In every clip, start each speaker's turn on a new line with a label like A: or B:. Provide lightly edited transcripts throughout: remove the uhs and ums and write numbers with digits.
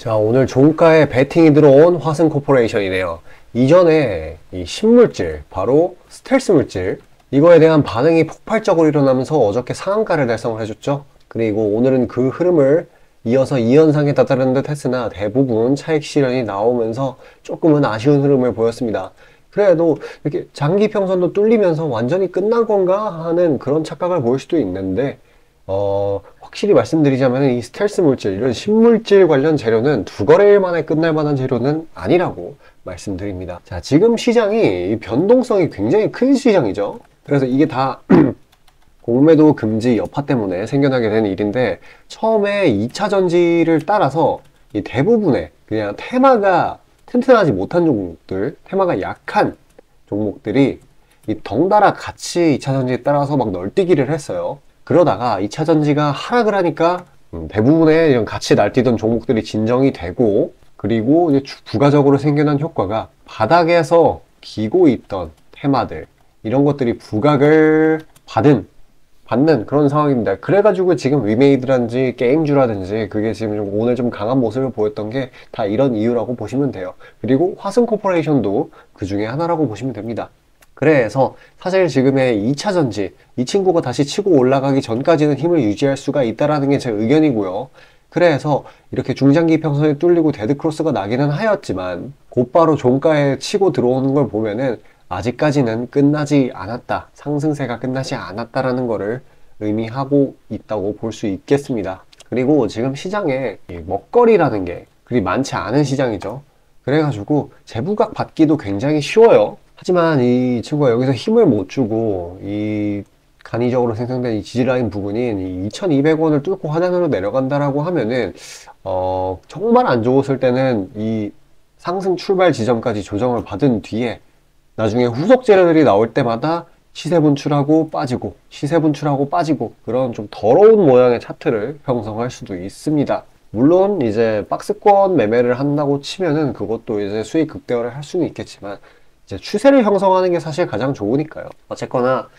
A: 자, 오늘 종가에 베팅이 들어온 화승코퍼레이션이네요. 이전에 이 신물질, 바로 스텔스 물질, 이거에 대한 반응이 폭발적으로 일어나면서 어저께 상한가를 달성을 해줬죠. 그리고 오늘은 그 흐름을 이어서 이 현상에 다다른 듯 했으나 대부분 차익 실현이 나오면서 조금은 아쉬운 흐름을 보였습니다. 그래도 이렇게 장기 평선도 뚫리면서 완전히 끝난 건가 하는 그런 착각을 보일 수도 있는데 확실히 말씀드리자면 이 스텔스 물질, 이런 신물질 관련 재료는 두 거래일 만에 끝날 만한 재료는 아니라고 말씀드립니다. 자, 지금 시장이 변동성이 굉장히 큰 시장이죠. 그래서 이게 다 공매도 금지 여파 때문에 생겨나게 된 일인데, 처음에 2차 전지를 따라서 이 대부분의 그냥 테마가 튼튼하지 못한 종목들, 테마가 약한 종목들이 이 덩달아 같이 2차 전지에 따라서 막 널뛰기를 했어요. 그러다가 2차 전지가 하락을 하니까 대부분의 이런 같이 날뛰던 종목들이 진정이 되고, 그리고 이제 부가적으로 생겨난 효과가 바닥에서 기고 있던 테마들, 이런 것들이 부각을 받는 그런 상황입니다. 그래가지고 지금 위메이드라든지 게임주라든지 그게 지금 오늘 좀 강한 모습을 보였던 게 다 이런 이유라고 보시면 돼요. 그리고 화승코퍼레이션도 그 중에 하나라고 보시면 됩니다. 그래서 사실 지금의 2차 전지, 이 친구가 다시 치고 올라가기 전까지는 힘을 유지할 수가 있다라는 게 제 의견이고요. 그래서 이렇게 중장기 평선이 뚫리고 데드크로스가 나기는 하였지만 곧바로 종가에 치고 들어오는 걸 보면은 아직까지는 끝나지 않았다, 상승세가 끝나지 않았다라는 거를 의미하고 있다고 볼 수 있겠습니다. 그리고 지금 시장에 먹거리라는 게 그리 많지 않은 시장이죠. 그래가지고 재부각 받기도 굉장히 쉬워요. 하지만 이 친구가 여기서 힘을 못 주고 이 간이적으로 생성된 이 지지라인 부분인 이 2200원을 뚫고 하단으로 내려간다라고 하면은 정말 안 좋았을 때는 이 상승 출발 지점까지 조정을 받은 뒤에 나중에 후속 재료들이 나올 때마다 시세 분출하고 빠지고 시세 분출하고 빠지고 그런 좀 더러운 모양의 차트를 형성할 수도 있습니다. 물론 이제 박스권 매매를 한다고 치면은 그것도 이제 수익 극대화를 할 수는 있겠지만 이제 추세를 형성하는 게 사실 가장 좋으니까요. 어쨌거나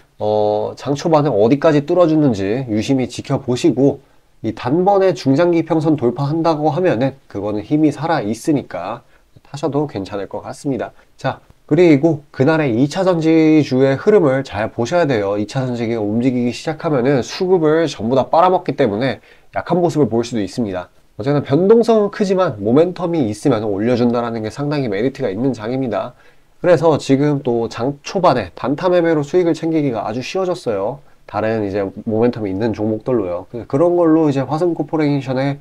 A: 장 초반에 어디까지 뚫어주는지 유심히 지켜보시고, 이 단번에 중장기 평선 돌파한다고 하면은 그거는 힘이 살아 있으니까 타셔도 괜찮을 것 같습니다. 자, 그리고 그날의 2차 전지주의 흐름을 잘 보셔야 돼요. 2차 전지가 움직이기 시작하면은 수급을 전부 다 빨아먹기 때문에 약한 모습을 보일 수도 있습니다. 어쨌든 변동성은 크지만 모멘텀이 있으면 올려준다는 게 상당히 메리트가 있는 장입니다. 그래서 지금 또 장 초반에 단타 매매로 수익을 챙기기가 아주 쉬워졌어요. 다른 이제 모멘텀이 있는 종목들로요. 그런 걸로 이제 화승코퍼레이션의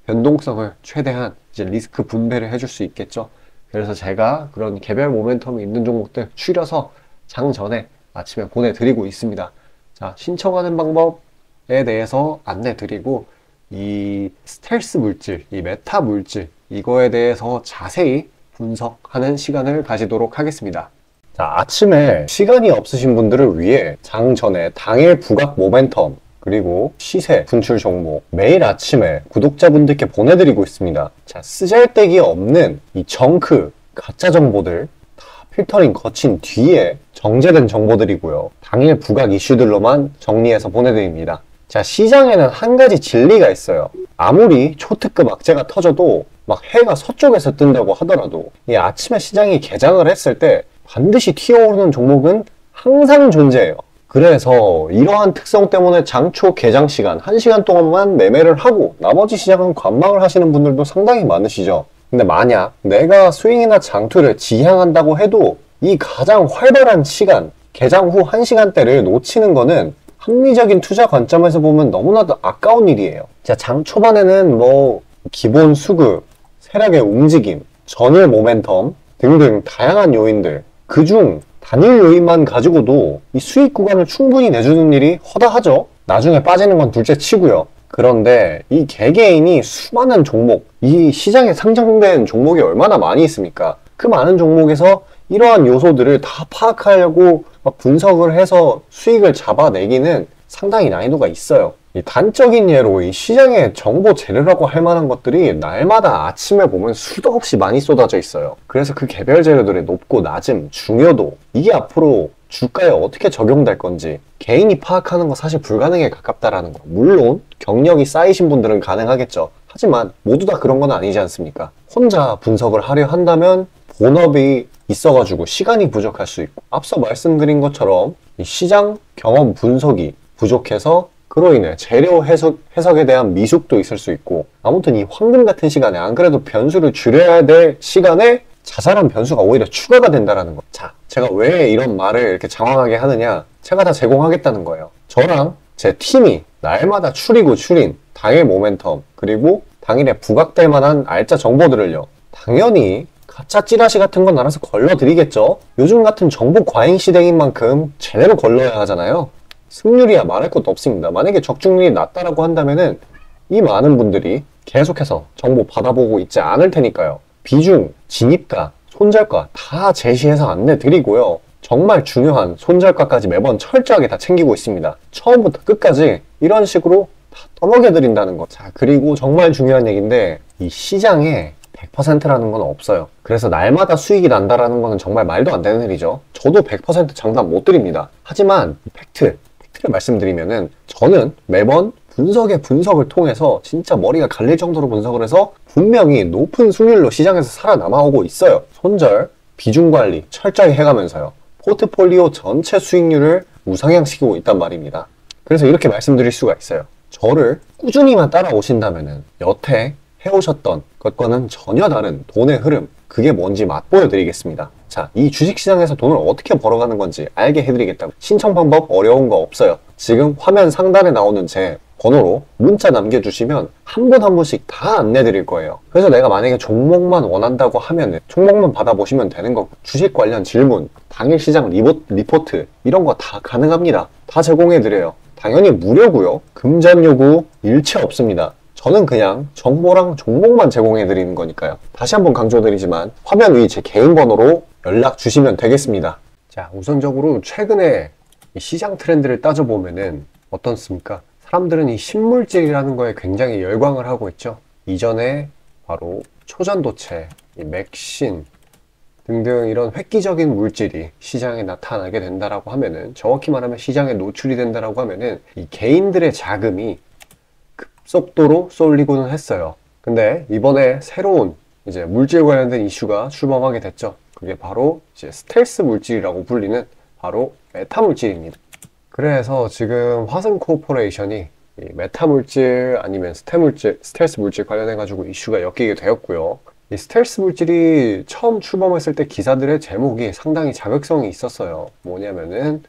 A: 변동성을 최대한 이제 리스크 분배를 해줄 수 있겠죠. 그래서 제가 그런 개별 모멘텀이 있는 종목들 추려서 장 전에 아침에 보내드리고 있습니다. 자, 신청하는 방법에 대해서 안내드리고, 이 스텔스 물질, 이 메타 물질, 이거에 대해서 자세히 분석하는 시간을 가지도록 하겠습니다. 자, 아침에 시간이 없으신 분들을 위해 장 전에 당일 부각 모멘텀 그리고 시세 분출 종목 매일 아침에 구독자분들께 보내드리고 있습니다. 자, 쓰잘데기 없는 이 정크 가짜 정보들 다 필터링 거친 뒤에 정제된 정보들이고요. 당일 부각 이슈들로만 정리해서 보내드립니다. 자, 시장에는 한 가지 진리가 있어요. 아무리 초특급 악재가 터져도 막 해가 서쪽에서 뜬다고 하더라도 이 아침에 시장이 개장을 했을 때 반드시 튀어오르는 종목은 항상 존재해요. 그래서 이러한 특성 때문에 장초 개장 시간 1시간 동안만 매매를 하고 나머지 시장은 관망을 하시는 분들도 상당히 많으시죠. 근데 만약 내가 스윙이나 장투를 지향한다고 해도 이 가장 활발한 시간, 개장 후 1시간대를 놓치는 거는 합리적인 투자 관점에서 보면 너무나도 아까운 일이에요. 자, 장 초반에는 뭐 기본 수급, 세력의 움직임, 전일 모멘텀 등등 다양한 요인들, 그중 단일 요인만 가지고도 이 수익 구간을 충분히 내주는 일이 허다하죠. 나중에 빠지는 건 둘째 치고요. 그런데 이 개개인이 수많은 종목, 이 시장에 상장된 종목이 얼마나 많이 있습니까? 그 많은 종목에서 이러한 요소들을 다 파악하려고 막 분석을 해서 수익을 잡아내기는 상당히 난이도가 있어요. 이 단적인 예로 이 시장의 정보 재료라고 할 만한 것들이 날마다 아침에 보면 수도 없이 많이 쏟아져 있어요. 그래서 그 개별 재료들의 높고 낮음, 중요도, 이게 앞으로 주가에 어떻게 적용될 건지 개인이 파악하는 거 사실 불가능에 가깝다라는 거. 물론 경력이 쌓이신 분들은 가능하겠죠. 하지만 모두 다 그런 건 아니지 않습니까? 혼자 분석을 하려 한다면 본업이 있어가지고 시간이 부족할 수 있고, 앞서 말씀드린 것처럼 이 시장 경험 분석이 부족해서 그로 인해 재료 해석에 대한 미숙도 있을 수 있고, 아무튼 이 황금 같은 시간에 안 그래도 변수를 줄여야 될 시간에 자잘한 변수가 오히려 추가가 된다는 거. 자, 제가 왜 이런 말을 이렇게 장황하게 하느냐? 제가 다 제공하겠다는 거예요. 저랑 제 팀이 날마다 추리고 추린 당일 모멘텀, 그리고 당일에 부각될 만한 알짜 정보들을요, 당연히 가짜 찌라시 같은 건 알아서 걸러드리겠죠. 요즘 같은 정보 과잉 시대인 만큼 제대로 걸러야 하잖아요. 승률이야 말할 것도 없습니다. 만약에 적중률이 낮다라고 한다면은 이 많은 분들이 계속해서 정보 받아보고 있지 않을 테니까요. 비중, 진입가, 손절가 다 제시해서 안내드리고요. 정말 중요한 손절가까지 매번 철저하게 다 챙기고 있습니다. 처음부터 끝까지 이런 식으로 다 떠먹여드린다는 거. 자, 그리고 정말 중요한 얘기인데, 이 시장에 100%라는 건 없어요. 그래서 날마다 수익이 난다라는 거는 정말 말도 안 되는 일이죠. 저도 100% 장담 못 드립니다. 하지만 팩트를 말씀드리면은, 저는 매번 분석을 통해서 진짜 머리가 갈릴 정도로 분석을 해서 분명히 높은 수익률로 시장에서 살아남아오고 있어요. 손절, 비중 관리 철저히 해가면서요. 포트폴리오 전체 수익률을 우상향시키고 있단 말입니다. 그래서 이렇게 말씀드릴 수가 있어요. 저를 꾸준히만 따라오신다면은 여태 해오셨던 것과는 전혀 다른 돈의 흐름, 그게 뭔지 맛보여 드리겠습니다. 자, 이 주식시장에서 돈을 어떻게 벌어가는 건지 알게 해드리겠다고. 신청 방법 어려운 거 없어요. 지금 화면 상단에 나오는 제 번호로 문자 남겨주시면 한 분 한 분씩 다 안내드릴 거예요. 그래서 내가 만약에 종목만 원한다고 하면은 종목만 받아보시면 되는 거고, 주식 관련 질문, 당일 시장 리포트 이런 거 다 가능합니다. 다 제공해드려요. 당연히 무료고요. 금전 요구 일체 없습니다. 저는 그냥 정보랑 종목만 제공해드리는 거니까요. 다시 한번 강조드리지만 화면 위 제 개인 번호로 연락 주시면 되겠습니다. 자, 우선적으로 최근에 이 시장 트렌드를 따져보면은 어떻습니까? 사람들은 이 신물질이라는 거에 굉장히 열광을 하고 있죠. 이전에 바로 초전도체, 이 맥신 등등 이런 획기적인 물질이 시장에 나타나게 된다라고 하면은, 정확히 말하면 시장에 노출이 된다라고 하면은 이 개인들의 자금이 급속도로 쏠리고는 했어요. 근데 이번에 새로운 이제 물질 관련된 이슈가 출범하게 됐죠. 그게 바로 이제 스텔스 물질이라고 불리는 바로 메타 물질입니다. 그래서 지금 화승 코퍼레이션이 이 메타 물질 아니면 스텔스 물질 관련해 가지고 이슈가 엮이게 되었고요. 이 스텔스 물질이 처음 출범했을 때 기사들의 제목이 상당히 자극성이 있었어요. 뭐냐면은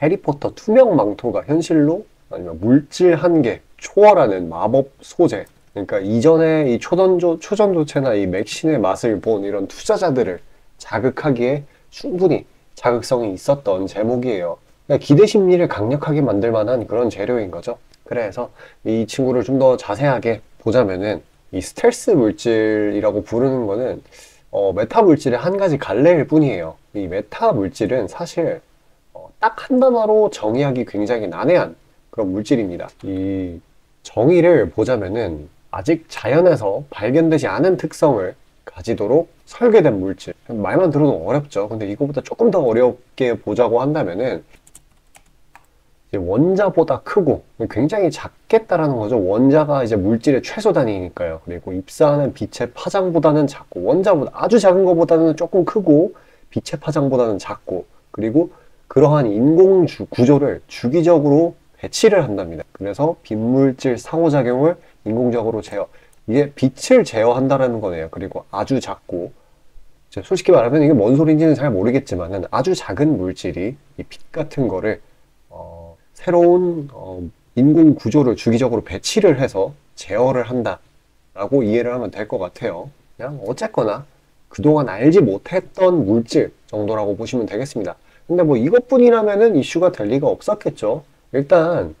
A: 해리포터 투명 망토가 현실로, 아니면 물질 한계 초월하는 마법 소재. 그러니까 이전에 이 초전도체나 이 맥신의 맛을 본 이런 투자자들을 자극하기에 충분히 자극성이 있었던 제목이에요. 그러니까 기대 심리를 강력하게 만들 만한 그런 재료인 거죠. 그래서 이 친구를 좀 더 자세하게 보자면은, 이 스텔스 물질이라고 부르는 거는 메타 물질의 한 가지 갈래일 뿐이에요. 이 메타 물질은 사실 딱 한 단어로 정의하기 굉장히 난해한 그런 물질입니다. 이 정의를 보자면은, 아직 자연에서 발견되지 않은 특성을 가지도록 설계된 물질. 말만 들어도 어렵죠. 근데 이거보다 조금 더 어렵게 보자고 한다면은, 원자보다 크고 굉장히 작겠다라는 거죠. 원자가 이제 물질의 최소 단위니까요. 그리고 입사하는 빛의 파장보다는 작고, 원자보다 아주 작은 것보다는 조금 크고, 빛의 파장보다는 작고, 그리고 그러한 인공 구조를 주기적으로 배치를 한답니다. 그래서 빈물질 상호작용을 인공적으로 제어, 이게 빛을 제어한다라는 거네요. 그리고 아주 작고, 솔직히 말하면 이게 뭔 소리인지는 잘 모르겠지만은, 아주 작은 물질이 이 빛 같은 거를 새로운 인공 구조를 주기적으로 배치를 해서 제어를 한다라고 이해를 하면 될 것 같아요. 그냥 어쨌거나 그동안 알지 못했던 물질 정도라고 보시면 되겠습니다. 근데 뭐 이것뿐이라면은 이슈가 될 리가 없었겠죠. 일단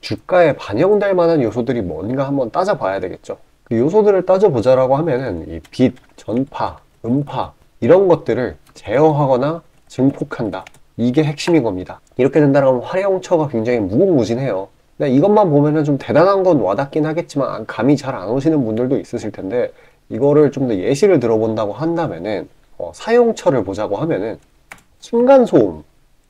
A: 주가에 반영될 만한 요소들이 뭔가 한번 따져봐야 되겠죠. 그 요소들을 따져보자라고 하면은 이 빛, 전파, 음파 이런 것들을 제어하거나 증폭한다. 이게 핵심인 겁니다. 이렇게 된다면 활용처가 굉장히 무궁무진해요. 근데 이것만 보면은 좀 대단한 건 와닿긴 하겠지만 감이 잘 안 오시는 분들도 있으실 텐데, 이거를 좀 더 예시를 들어본다고 한다면은 사용처를 보자고 하면은 층간소음,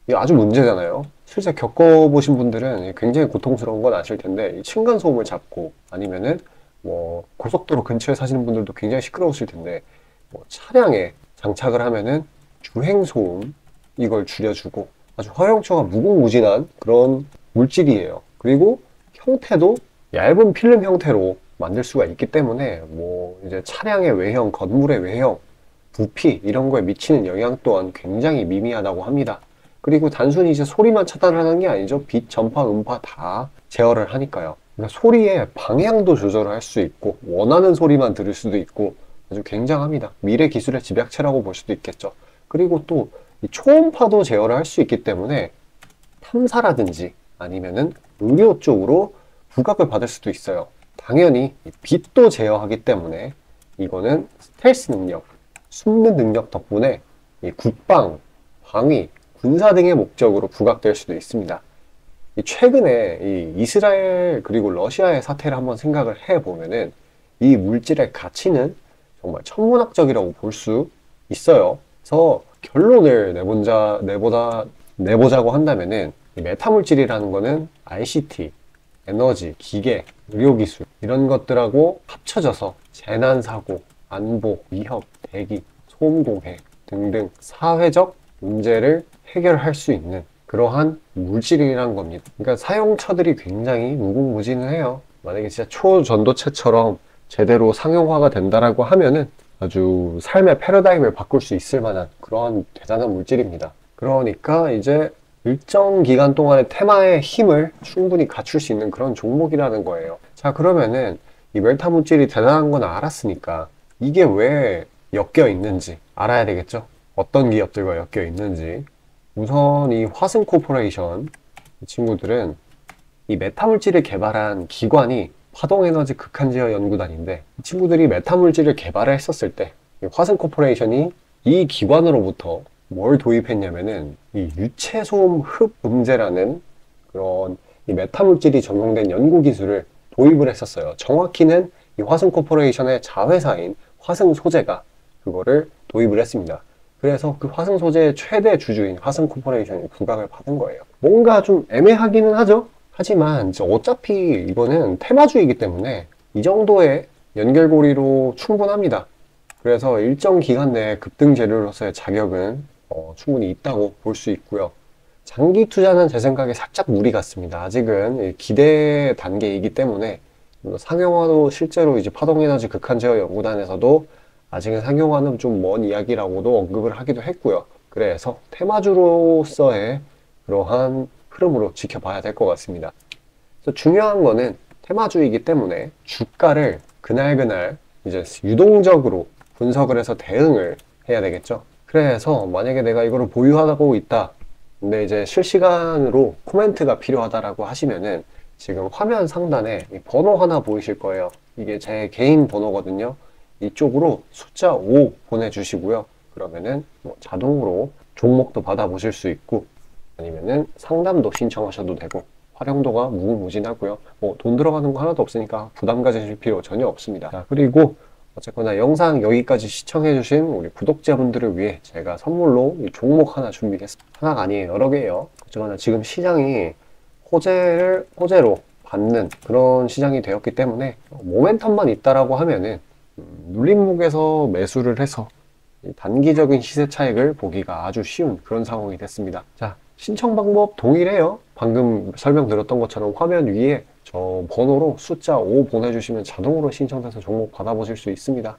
A: 이거 아주 문제잖아요. 실제 겪어보신 분들은 굉장히 고통스러운 건 아실 텐데, 이 층간소음을 잡고, 아니면은 뭐 고속도로 근처에 사시는 분들도 굉장히 시끄러우실 텐데 뭐 차량에 장착을 하면은 주행소음 이걸 줄여주고 아주 허용처가 무궁무진한 그런 물질이에요. 그리고 형태도 얇은 필름 형태로 만들 수가 있기 때문에 뭐 이제 차량의 외형, 건물의 외형, 부피 이런 거에 미치는 영향 또한 굉장히 미미하다고 합니다. 그리고 단순히 이제 소리만 차단하는 게 아니죠. 빛, 전파, 음파 다 제어를 하니까요. 그러니까 소리의 방향도 조절을 할 수 있고 원하는 소리만 들을 수도 있고 아주 굉장합니다. 미래 기술의 집약체라고 볼 수도 있겠죠. 그리고 또 이 초음파도 제어를 할 수 있기 때문에 탐사라든지 아니면은 의료 쪽으로 부각을 받을 수도 있어요. 당연히 이 빛도 제어하기 때문에 이거는 스텔스 능력, 숨는 능력 덕분에 이 국방, 방위, 군사 등의 목적으로 부각될 수도 있습니다. 최근에 이 이스라엘 그리고 러시아의 사태를 한번 생각을 해보면은 이 물질의 가치는 정말 천문학적이라고 볼 수 있어요. 그래서 결론을 내보자고 한다면은 이 메타물질이라는 거는 ICT, 에너지, 기계, 의료기술 이런 것들하고 합쳐져서 재난사고, 안보, 위협, 대기, 소음공해 등등 사회적 문제를 해결할 수 있는 그러한 물질이란 겁니다. 그러니까 사용처들이 굉장히 무궁무진해요. 만약에 진짜 초전도체처럼 제대로 상용화가 된다라고 하면은 아주 삶의 패러다임을 바꿀 수 있을 만한 그러한 대단한 물질입니다. 그러니까 이제 일정 기간 동안의 테마의 힘을 충분히 갖출 수 있는 그런 종목이라는 거예요. 자, 그러면은 이 멜타 물질이 대단한 건 알았으니까 이게 왜 엮여 있는지 알아야 되겠죠? 어떤 기업들과 엮여 있는지. 우선 이 화승 코퍼레이션 이 친구들은 이 메타물질을 개발한 기관이 파동에너지 극한제어 연구단인데 이 친구들이 메타물질을 개발을 했었을 때 이 화승 코퍼레이션이 이 기관으로부터 뭘 도입했냐면은 이 유체소음 흡음제라는 그런 이 메타물질이 적용된 연구 기술을 도입을 했었어요. 정확히는 이 화승 코퍼레이션의 자회사인 화승 소재가 그거를 도입을 했습니다. 그래서 그 화승 소재의 최대 주주인 화승 코퍼레이션이 부각을 받은 거예요. 뭔가 좀 애매하기는 하죠. 하지만 어차피 이거는 테마주이기 때문에 이 정도의 연결고리로 충분합니다. 그래서 일정 기간 내에 급등 재료로서의 자격은 충분히 있다고 볼 수 있고요. 장기 투자는 제 생각에 살짝 무리 같습니다. 아직은 기대 단계이기 때문에 상용화도 실제로 이제 파동에너지 극한제어 연구단에서도 아직은 상용화는 좀 먼 이야기라고도 언급을 하기도 했고요. 그래서 테마주로서의 그러한 흐름으로 지켜봐야 될 것 같습니다. 그래서 중요한 거는 테마주이기 때문에 주가를 그날그날 이제 유동적으로 분석을 해서 대응을 해야 되겠죠. 그래서 만약에 내가 이거를 보유하고 있다. 근데 이제 실시간으로 코멘트가 필요하다라고 하시면은 지금 화면 상단에 이 번호 하나 보이실 거예요. 이게 제 개인 번호거든요. 이쪽으로 숫자 5 보내주시고요. 그러면은 뭐 자동으로 종목도 받아보실 수 있고 아니면은 상담도 신청하셔도 되고 활용도가 무궁무진하고요. 뭐 돈 들어가는 거 하나도 없으니까 부담 가지실 필요 전혀 없습니다. 자, 그리고 어쨌거나 영상 여기까지 시청해주신 우리 구독자분들을 위해 제가 선물로 이 종목 하나 준비했습니다. 하나가 아니에요. 여러 개예요. 어쨌거나 지금 시장이 호재로 받는 그런 시장이 되었기 때문에 모멘텀만 있다라고 하면은 눌림목에서 매수를 해서 단기적인 시세 차익을 보기가 아주 쉬운 그런 상황이 됐습니다. 자, 신청 방법 동일해요. 방금 설명드렸던 것처럼 화면 위에 저 번호로 숫자 5 보내주시면 자동으로 신청돼서 종목 받아보실 수 있습니다.